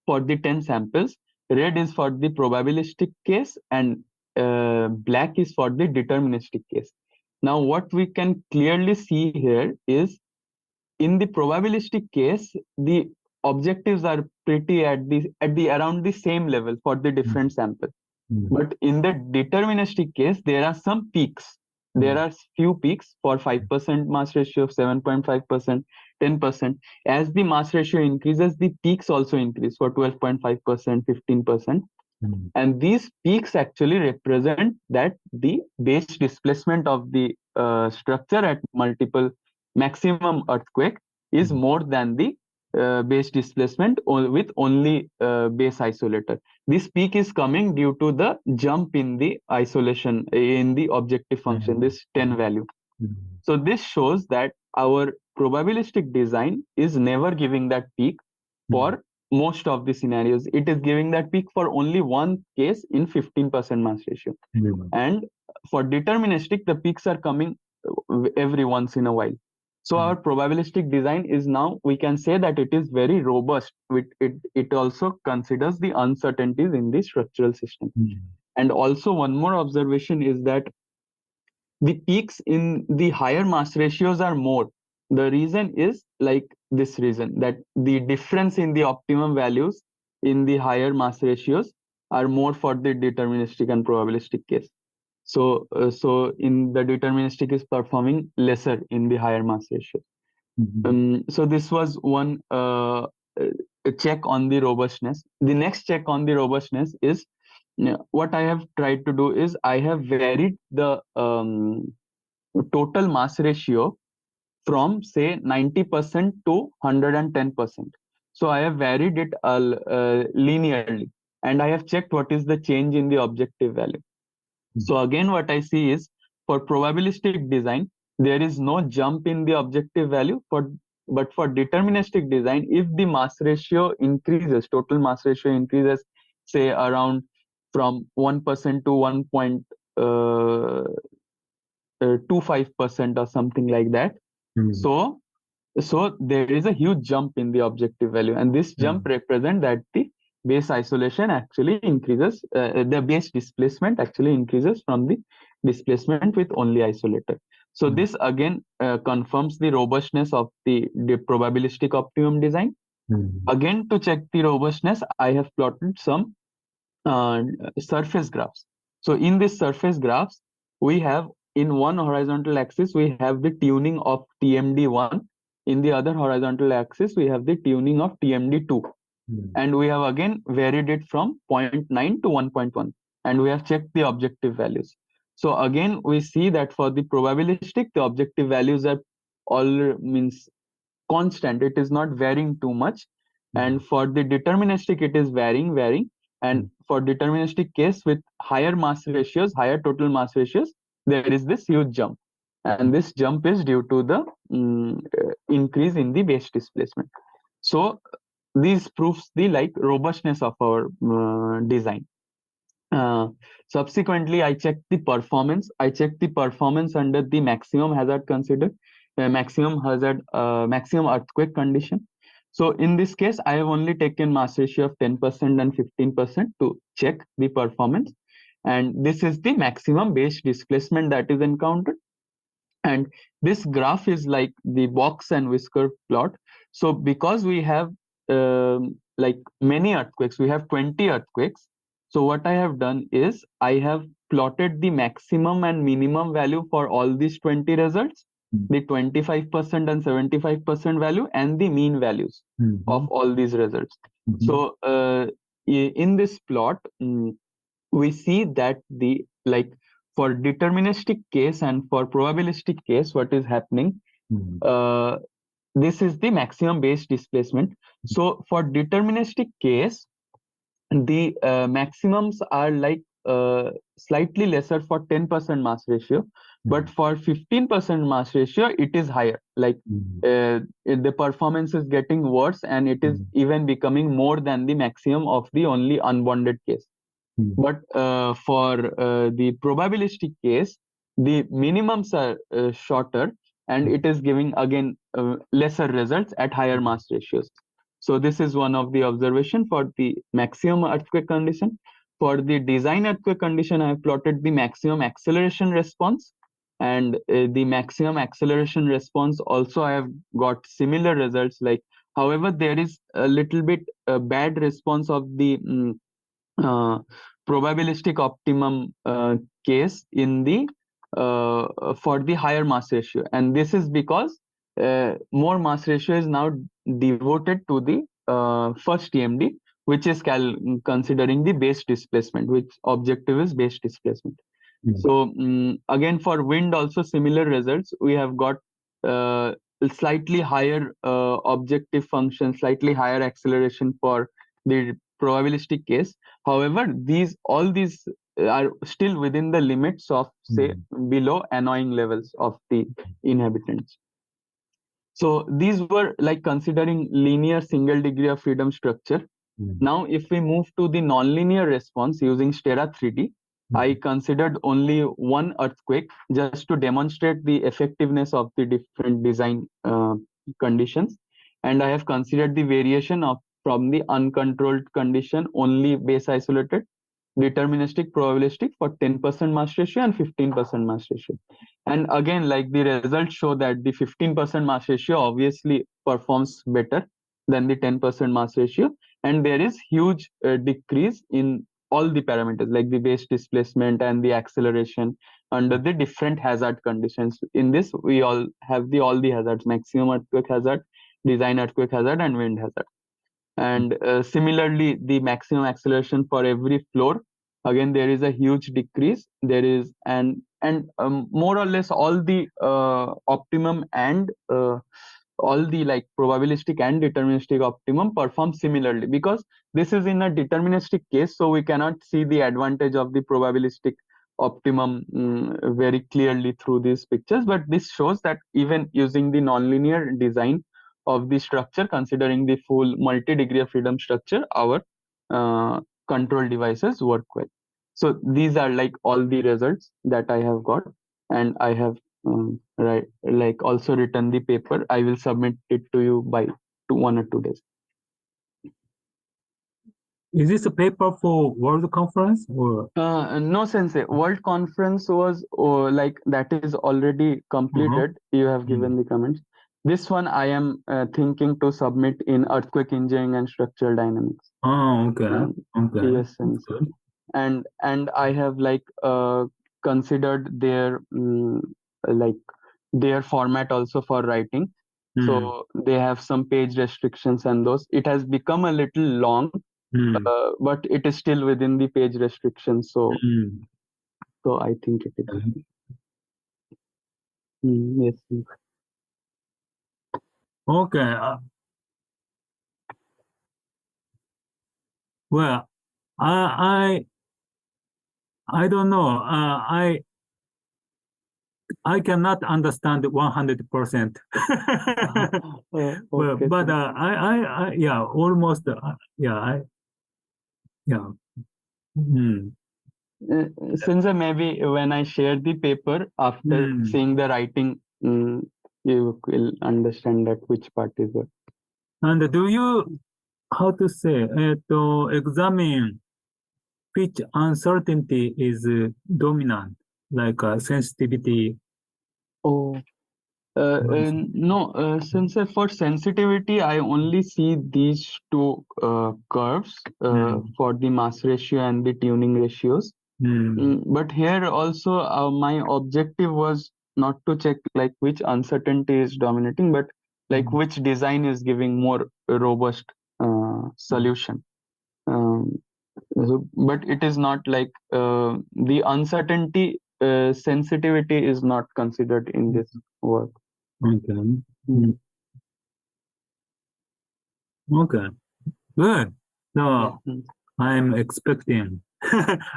for the 10 samples. Red is for the probabilistic case, and black is for the deterministic case. Now what we can clearly see here is in the probabilistic case, the objectives are pretty at the around the same level for the different sample. But in the deterministic case, there are some peaks. There are few peaks for 5% mass ratio, 7.5%, 10%. As the mass ratio increases, the peaks also increase for 12.5%, 15%. And these peaks actually represent that the base displacement of the structure at multiple maximum earthquake is more than the base displacement with only base isolator. This peak is coming due to the jump in the isolation in the objective function, this 10 value. So this shows that our probabilistic design is never giving that peak for most of the scenarios. It is giving that peak for only one case in 15% mass ratio. And for deterministic, the peaks are coming every once in a while. So our probabilistic design is now, we can say that it is very robust. It also considers the uncertainties in the structural system. And also one more observation is that the peaks in the higher mass ratios are more. The reason is like this reason, that the difference in the optimum values in the higher mass ratios are more for the deterministic and probabilistic case. So in the deterministic is performing lesser in the higher mass ratios. So this was one check on the robustness. The next check on the robustness is what I have tried to do is I have varied the total mass ratio from say 90% to 110%. So I have varied it linearly, and I have checked what is the change in the objective value. So again, what I see is for probabilistic design, there is no jump in the objective value. But for deterministic design, if the mass ratio increases, total mass ratio increases, say around from 1% to 1.25% or something like that. So there is a huge jump in the objective value, and this jump represents that the base isolation actually increases, the base displacement actually increases from the displacement with only isolator. So this again confirms the robustness of the probabilistic optimum design. Again, to check the robustness, I have plotted some surface graphs. So in this surface graphs, we have in one horizontal axis, we have the tuning of TMD1. In the other horizontal axis, we have the tuning of TMD2. And we have again varied it from 0.9 to 1.1. And we have checked the objective values. So again, we see that for the probabilistic, the objective values are all constant. It is not varying too much. And for the deterministic, it is varying. And for deterministic case with higher mass ratios, higher total mass ratios, there is this huge jump. And this jump is due to the increase in the base displacement. So this proves the robustness of our design. Subsequently, I checked the performance. I checked the performance under the maximum hazard considered, maximum earthquake condition. So in this case, I have only taken mass ratio of 10% and 15% to check the performance. And this is the maximum base displacement that is encountered. And this graph is like the box and whisker plot. So because we have many earthquakes, we have 20 earthquakes. So what I have done is I have plotted the maximum and minimum value for all these 20 results, the 25% and 75% value, and the mean values of all these results. So in this plot, we see that the for deterministic case and for probabilistic case, what is happening? This is the maximum base displacement. So for deterministic case, the maximums are slightly lesser for 10% mass ratio, but for 15% mass ratio, it is higher. The performance is getting worse, and it is even becoming more than the maximum of the only unbounded case. But for the probabilistic case, the minimums are shorter, and it is giving again lesser results at higher mass ratios. So this is one of the observation for the maximum earthquake condition. for the design earthquake condition, I have plotted the maximum acceleration response, and the maximum acceleration response also I have got similar results. Like, however, there is a little bit bad response of the probabilistic optimum case in the for the higher mass ratio, and this is because more mass ratio is now devoted to the first TMD, which is considering the base displacement, which objective is base displacement. So again, for wind also similar results. We have got slightly higher objective function, slightly higher acceleration for the probabilistic case. However, all these are still within the limits of, say, below annoying levels of the inhabitants. So these were like considering linear single degree of freedom structure. Now, if we move to the nonlinear response using Stera 3D, I considered only one earthquake just to demonstrate the effectiveness of the different design conditions. And I have considered the variation from the uncontrolled condition, only base isolated, deterministic, probabilistic for 10% mass ratio and 15% mass ratio. And again, like the results show that the 15% mass ratio obviously performs better than the 10% mass ratio. And there is huge decrease in all the parameters like the base displacement and the acceleration under the different hazard conditions. In this, we all have all the hazards: maximum earthquake hazard, design earthquake hazard, and wind hazard. And similarly, the maximum acceleration for every floor, again, there is a huge decrease. There is more or less all the optimum and all the like probabilistic and deterministic optimum perform similarly, because this is in a deterministic case, so we cannot see the advantage of the probabilistic optimum very clearly through these pictures. But this shows that even using the nonlinear design of the structure, considering the full multi-degree of freedom structure, our control devices work well. So these are like all the results that I have got, and I have also written the paper. I will submit it to you by 1 or 2 days. Is this a paper for World Conference or? No, Sensei. World Conference was like that is already completed. You have given the comments. This one I am thinking to submit in earthquake engineering and structural dynamics. Oh, okay. Okay. Yes, Sensei. And I have like considered their their format also for writing. So they have some page restrictions and those. It has become a little long, but it is still within the page restrictions. So I think it is. Yes. Okay. Well, I don't know. I cannot understand 100%. Okay, but I yeah, almost yeah, Since maybe when I share the paper after seeing the writing, you will understand that which part is what. And do you, how to say, examine which uncertainty is dominant, like sensitivity? Oh, no, since for sensitivity, I only see these two curves for the mass ratio and the tuning ratios. But here also, my objective was not to check like which uncertainty is dominating, but like which design is giving more robust solution. But it is not like the uncertainty sensitivity is not considered in this work. Okay. Okay. Good. So I'm expecting,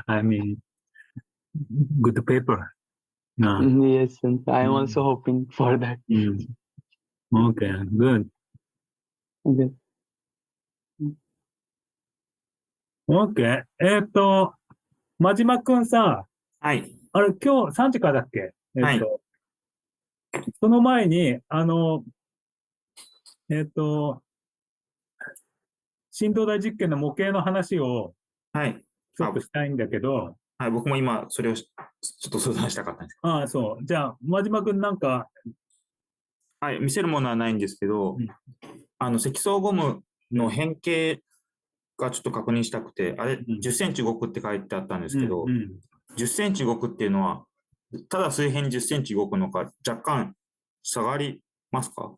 I mean, good paper. Yes, and I'm also hoping for that. Okay, good. Okay. OK。真島くんさ、はい。あれ、今日3時からだっけ？はい。その前に、振動大実験の模型の話を、はい。ちょっとしたいんだけど、はい、僕も今、それをちょっと相談したかったんですけああ、そう。じゃあ、真島君なんか、ど。はい、見せるものはないんですけど、積層ゴムの変形がちょっと確認したくて、あれ、10センチ動くって書いてあったんですけど、10センチ動くっていうのは、ただ水平に10センチ動くのか、若干下がりますか？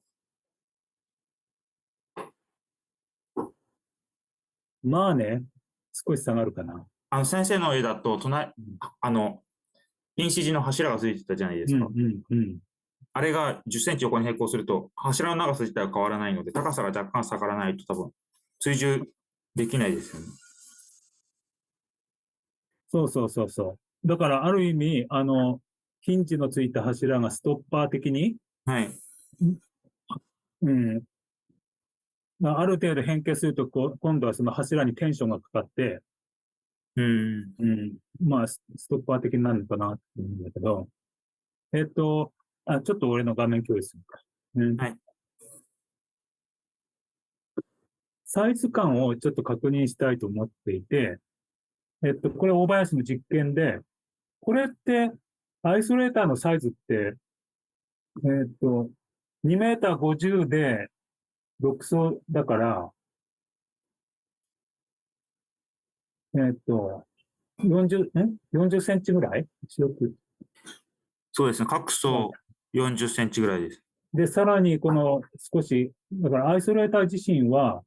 まあね、少し下がるかな。先生の絵だと、品紙の柱がついてたじゃないですか。あれが10センチ横に並行すると、柱の長さ自体は変わらないので、高さが若干下がらないと多分、追従できないですよね。そうそうそうそう。だから、ある意味、ヒンジのついた柱がストッパー的に、はい。うん、ある程度変形すると、今度はその柱にテンションがかかって、まあ、ストッパー的になるのかなって思うんだけど、ちょっと俺の画面共有するか。はい。サイズ感をちょっと確認したいと思っていて、これ大林の実験で、これってアイソレーターのサイズって、2メーター50で6層だから、40センチぐらいそうですね。各層40センチぐらいです。で、さらにこの少し、だからアイソレーター自身は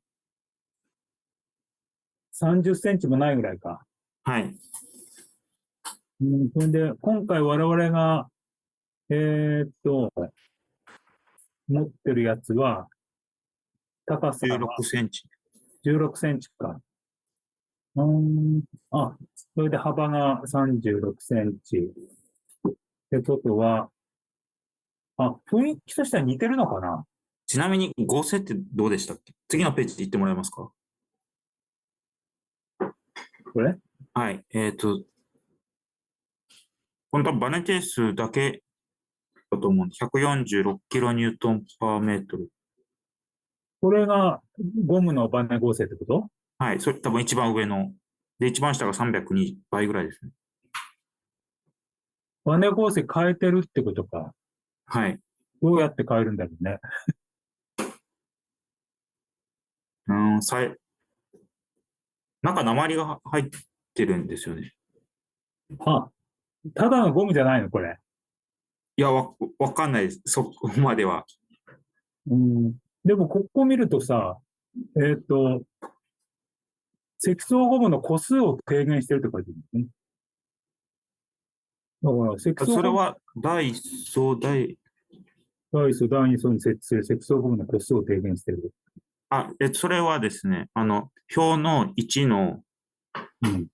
30センチもないぐらいか。はい。それで、今回我々が、持ってるやつは、高さが16センチ。16センチか。それで幅が36センチ。ってことは、雰囲気としては似てるのかな？ちなみに合成ってどうでしたっけ？次のページで言ってもらえますか？これはい。本当はバネ定数だけだと思うんです。146キロニュートンパーメートル。これがゴムのバネ合成ってこと？はい。それ多分一番上の。で、一番下が302倍ぐらいですね。バネ合成変えてるってことか。はい。どうやって変えるんだろうね。中鉛が入ってるんですよね。ただのゴムじゃないのこれ。いや、わかんないです。そこまでは。でも、ここ見るとさ、積層ゴムの個数を軽減してるって書いてるんですね。だから、積層ゴム、それは第1層、第1層、第2層に設置する積層ゴムの個数を低減してる。それはですね、表の1の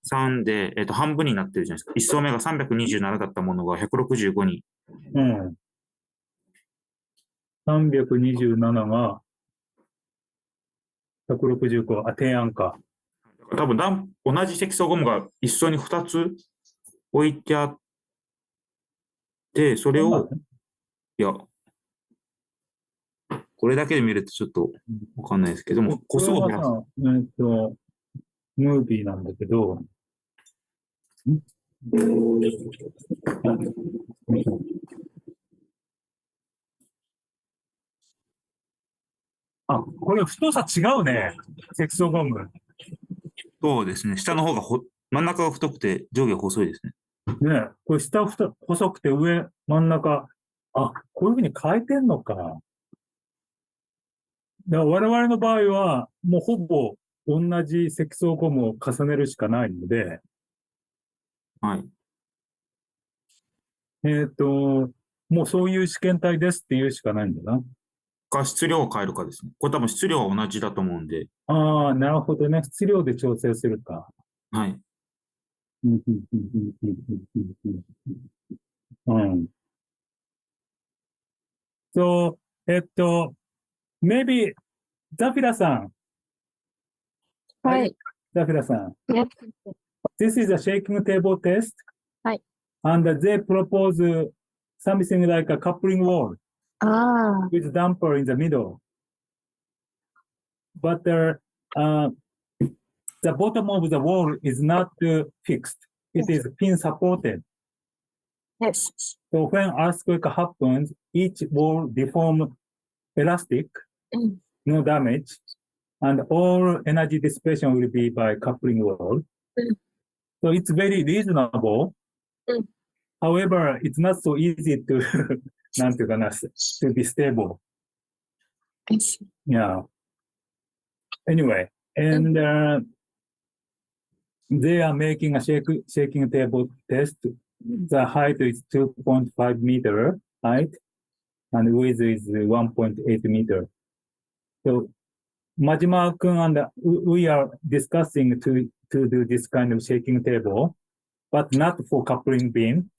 3で、半分になってるじゃないですか。1層目が327だったものが165に。327が165、提案か。多分同じ積層ゴムが一緒に2つ置いてあって、それを、いや、これだけで見るとちょっとわかんないですけども、個数を減らす。ムービーなんだけど、これ太さ違うね。積層ゴム。そうですね。下の方が真ん中が太くて上下が細いですね。ね、これ下細くて上、真ん中。こういうふうに変えてんのか。だから我々の場合は、もうほぼ同じ積層ゴムを重ねるしかないので、はい。もうそういう試験体ですっていうしかないんだな。質量を変えるかですね。これ多分質量は同じだと思うんで。なるほどね。質量で調整するか。はい。So, maybe ザフィラさん。はい。ザフィラさん。Yes. This is a shaking table test. はい。And they propose something like a coupling wall with damper in the middle. But the bottom of the wall is not fixed. It is pin supported. Yes. So when earthquake happens, each wall deform elastic, Mm. no damage, and all energy dissipation will be by coupling wall. Mm. So it's very reasonable. Mm. However, it's not so easy to, なんていうかな, to be stable. I see. Yeah. Anyway, and they are making a shaking table test. The height is 2.5 meter height, and width is 1.8 meter. So, Majima-kun and we are discussing to do this kind of shaking table, but not for coupling beam.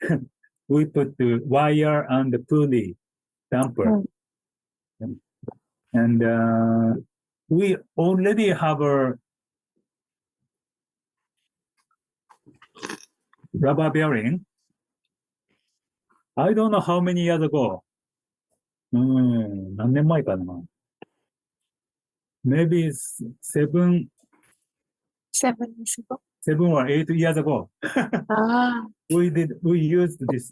We put the wire and the pulley damper. And we already have a rubber bearing. I don't know how many years ago. 何年前かな? Maybe 7 7 years ago. 7 or 8 years ago. Ah. We used this,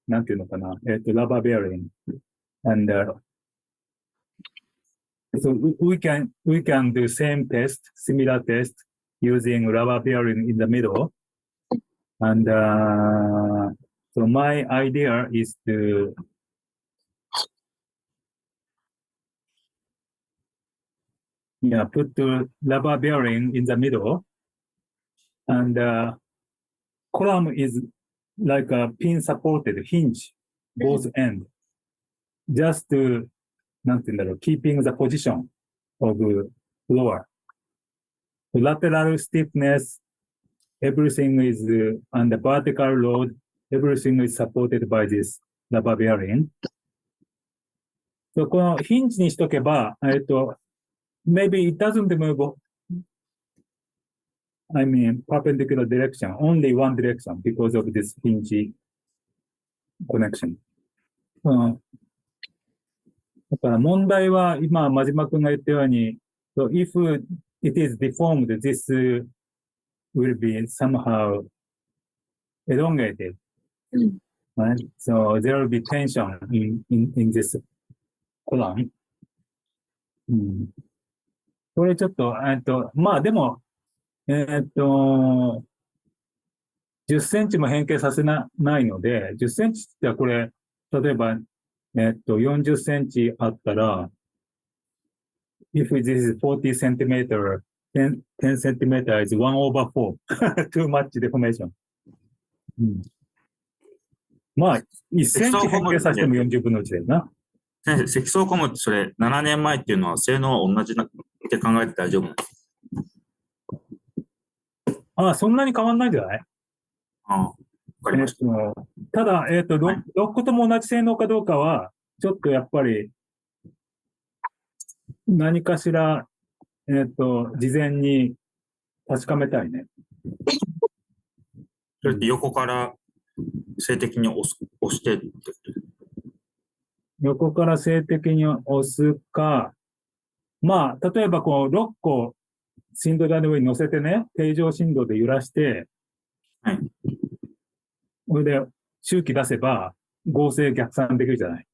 なんていうのかな, rubber bearing. And so we can do same test, similar test, using rubber bearing in the middle. And so my idea is to put the rubber bearing in the middle, and column is like a pin supported hinge, both end, just to, なんていうんだろう, keeping the position of floor. Lateral stiffness, everything is on the vertical load, everything is supported by this rubber bearing. So このヒンジにしとけば、maybe it doesn't move, I mean, perpendicular direction, only one direction because of this hinge connection. だから問題は、今、真島君が言ったように、so if it is deformed, this will be somehow elongated. Right? So there will be tension in this column. これちょっと、まあでも、10センチも変形させないので、10センチってこれ、例えば、40センチあったら、if this is 40 centimeter, 10 centimeter is 1 over 4. Too much deformation. まあ、1センチ変形させても40分の1だよな。先生、積層コムってそれ7年前っていうのは性能は同じなって考えて大丈夫なんですか？ああ、そんなに変わんないんじゃない？ああ、わかりました。ただ、6個とも同じ性能かどうかは、ちょっとやっぱり、何かしら、事前に確かめたいね。それって横から静的に押してって。横から静的に押すか、まあ、例えばこう6個振動台の上に乗せてね、定常振動で揺らして、はい。それで周期出せば合成逆算できるじゃない。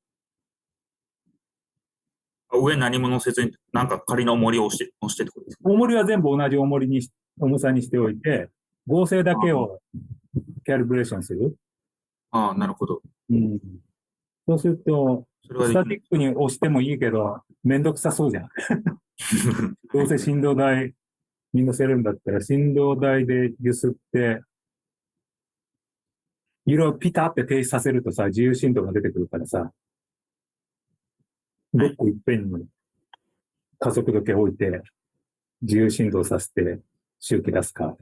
上何も乗せずに、なんか仮の重りを押してってことですか？重りは全部同じ重さにしておいて、合成だけをキャリブレーションする。ああ、なるほど。そうすると、スタティックに押してもいいけど、めんどくさそうじゃん。どうせ振動台に乗せるんだったら、振動台で揺すって、色をピタって停止させるとさ、自由振動が出てくるからさ、6個いっぺんに加速度計置いて、自由振動させて周期出すか。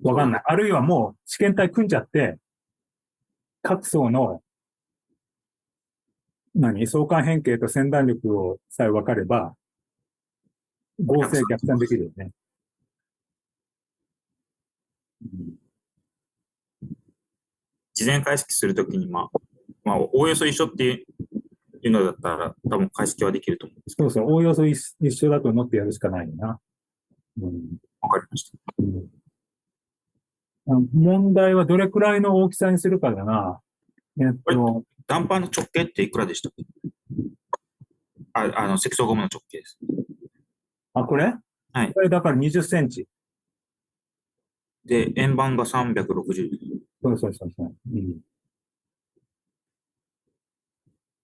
わかんない。あるいはもう試験体組んじゃって、各層の相関変形と先断力をさえ分かれば、合成逆算できるよね。事前解析するときに、まあ、おおよそ一緒っていうのだったら、多分解析はできると思うんですけど。そうそう、おおよそ一緒だと思ってやるしかないな。うん。わかりました。問題はどれくらいの大きさにするかだな。ダンパーの直径っていくらでしたっけ？積層ゴムの直径です。あ、これ？はい。これだから20センチ。で、円盤が360。そうそうそうそう。うん。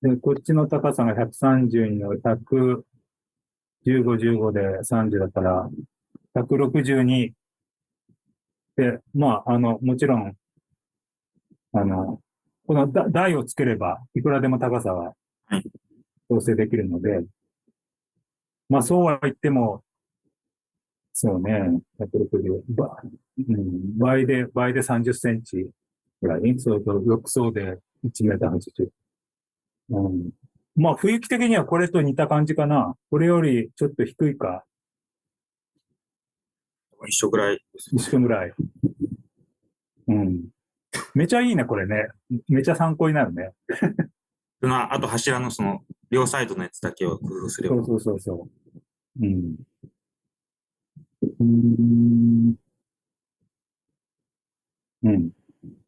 で、こっちの高さが132の115、15で30だから、162で、まあ、もちろん、この台をつければ、いくらでも高さははい。調整できるので、まあ、そうは言っても、そうね、160、倍で30センチぐらい、そうそう、6層で1メーター80。うん。まあ、雰囲気的にはこれと似た感じかな。これよりちょっと低いか、一緒ぐらいです。一緒ぐらい。うん。めちゃいいね、これね。めちゃ参考になるね。あと柱のその、両サイドのやつだけを工夫すれば。そうそうそうそう。うん。うん。うん。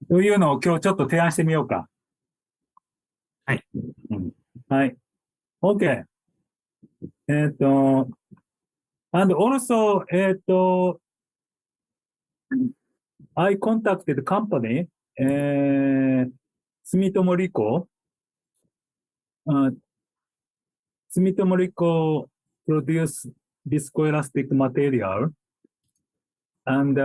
というのを今日ちょっと提案してみようか。はい。うん。はい。OK。and also, I contacted the company, 住友理工。住友理工 produce viscoelastic material, and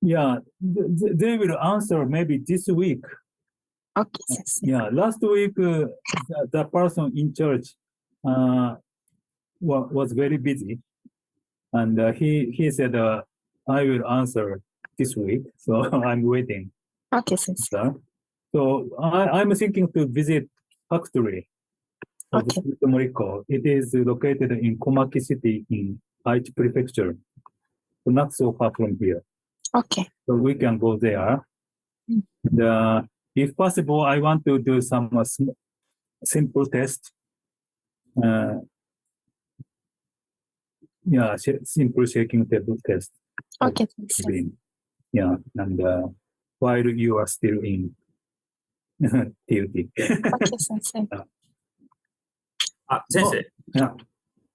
yeah, they will answer maybe this week. Okay, sensei. Yeah, last week the person in charge was very busy, and he said I will answer this week, so I'm waiting. Okay, sensei. So I'm thinking to visit factory of Okay. Sumitomo. It is located in Komaki City in Aichi Prefecture, so not so far from here. Okay. So we can go there. And, if possible, I want to do some simple test. Yeah, simple shaking table test. Okay, sensei. Yeah, and while you are still in TUT. Okay, sensei. 先生。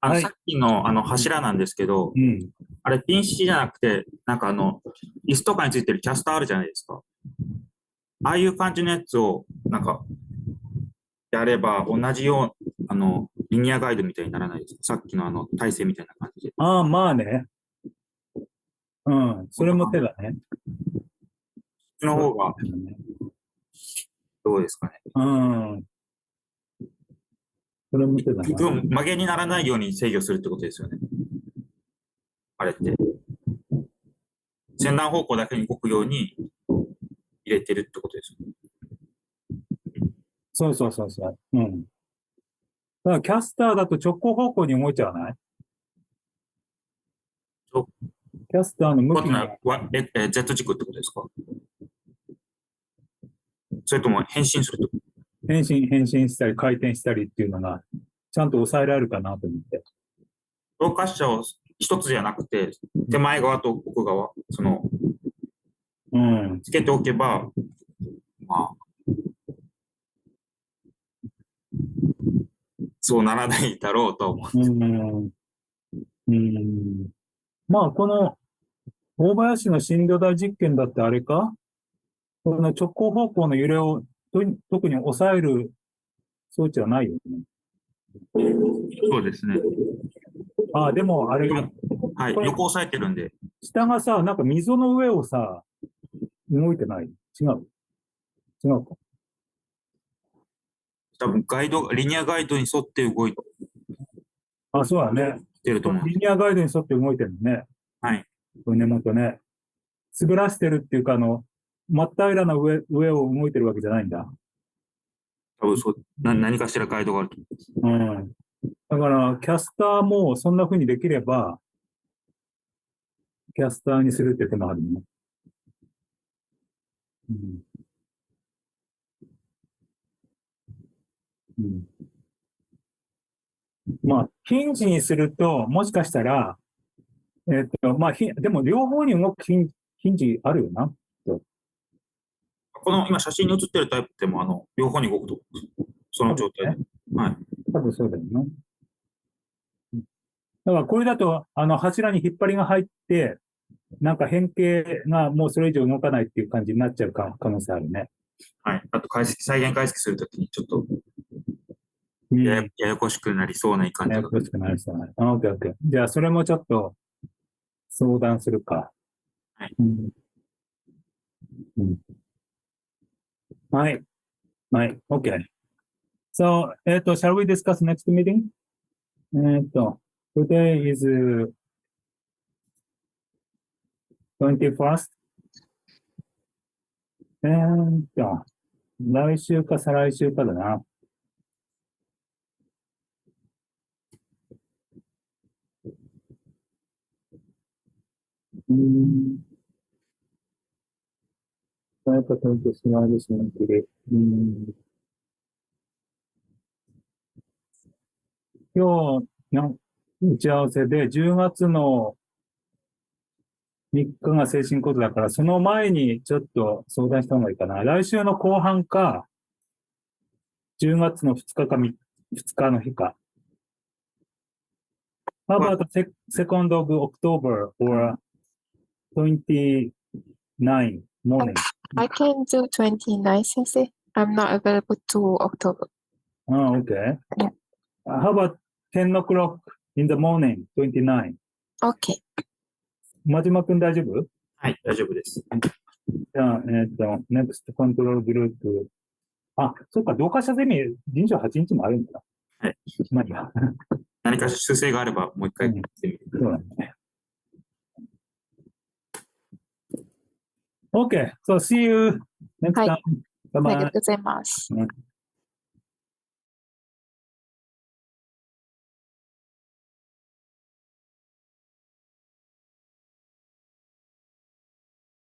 あはいさっきの柱なんですけど、うん。あれピン式じゃなくて、なんか椅子とかについてるキャスターあるじゃないですか。ああいう感じのやつを、なんか、やれば同じよう、リニアガイドみたいにならないですか。さっきの体勢みたいな感じで。ああ、まあね。うん、それも手だね。その方がどうですかね。うん。それも手だな。結局曲げにならないように制御するってことですよね。あれって。先端方向だけに動くように入れてるってことですよね。そうそうそうそう。うん。だからキャスターだと直行方向に動いちゃわない？キャスターの向きが。Z 軸ってことですか？それとも変身すると？変身したり回転したりっていうのが、ちゃんと抑えられるかなと思って。動かし車を一つじゃなくて、手前側と奥側、うん。つけておけば、まあ、そうならないだろうと思う。まあ、この大林の震度台実験だってあれか？この直行方向の揺れを特に抑える装置はないよね。そうですね。ああ、でもあれが、はい、横押さえてるんで。下がさ、なんか溝の上をさ、動いてない？違うか。多分リニアガイドに沿って動いあ、そうだね。てると思う。リニアガイドに沿って動いてるのね。はい。根元ね。滑らしてるっていうか、真っ平らな上を動いてるわけじゃないんだ。多分何かしらガイドがあると思う。うん。だから、キャスターもそんな風にできれば、キャスターにするって手もあるね。うん。まあ、ヒンジにすると、もしかしたら、まあ、でも両方に動くヒンジあるよな。この今写真に写ってるタイプっても両方に動くと思うんです。その状態で。はい。多分そうだよね。だからこれだと、柱に引っ張りが入って、なんか変形がもうそれ以上動かないっていう感じになっちゃう可能性あるね。はい。あと再現解析するときにちょっとややこしくなりそうな感じが。ややこしくなりそうな。オッケーオッケー。じゃあ、それもちょっと相談するか。はい。はい。はい。OK。So, shall we discuss next meeting? Today is 21st. 来週か再来週かだな。今日の打ち合わせで10月の3日が精神コードだから、その前にちょっと相談した方がいいかな。来週の後半か、10月の2日か2日の日か。How about the 2nd of October or 29 morning? I can do 29, Sensei. I'm not available to October. Oh, okay. Yeah. How about 10 o'clock in the morning, 29? Okay. 真島くん大丈夫？はい、大丈夫です。じゃあ、next control group。あ、そっか、同化者ゼミ、28日もあるんだ。はい。まあいいや。何か修正があればもう一回見てみる。そうだね。OK, so see you next time. ありが Bye とうございます。bye.